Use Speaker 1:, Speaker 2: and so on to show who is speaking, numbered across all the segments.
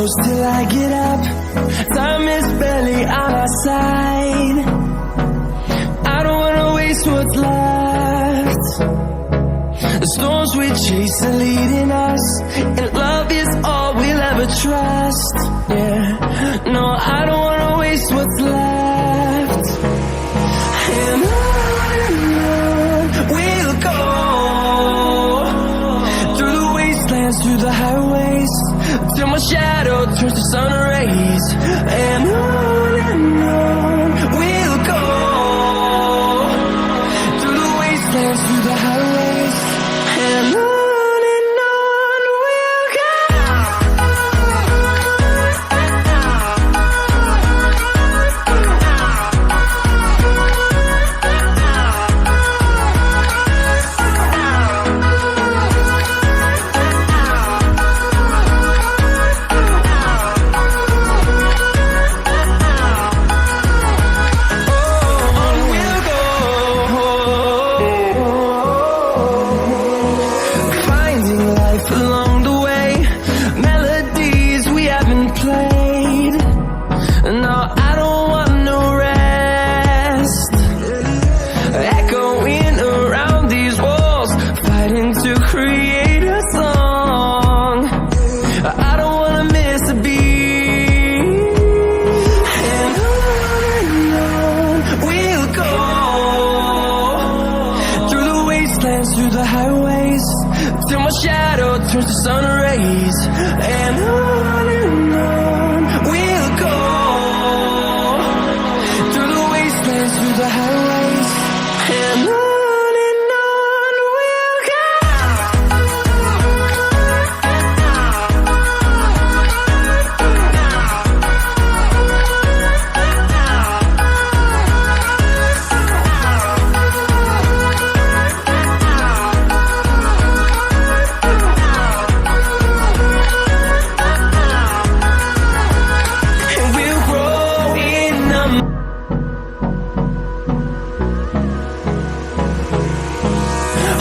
Speaker 1: close till I get up. Time is barely on our side. I don't wanna waste what's left. The storms we chase are leading us, and love is all we'll ever trust. Yeah, no, I don't wanna waste what's left. And on we'll go, through the wastelands, through the highways, till my shadow turns to sun rays. And on we'll go, through the wastelands, through the highways, and on we'll go. Along the way, melodies we haven't played. No, I don't want no rest. Echoing around these walls, fighting to create a song. I don't wanna miss a beat. And on we'll go, through the wastelands, through the highways, till my shadow turns to sun rays. And on we'll go, through the wastelands, through the highways, and on we'll go.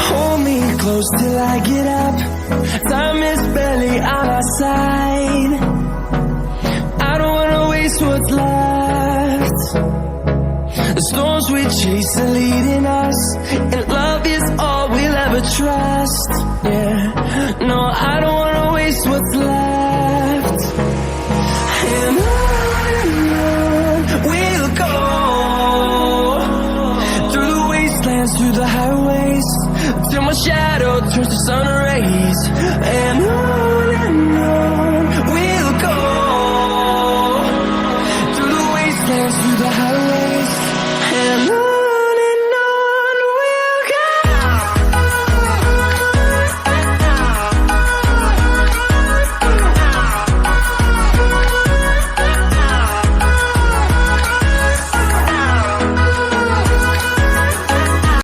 Speaker 1: Hold me close till I get up. Time is barely on our side. I don't wanna waste what's left. The storms we chase are leading us, and love is all we'll ever trust. Yeah, no, I don't wanna waste what's left. And on we'll go, through the wastelands, through the highways, till my shadow turns to sun rays. And on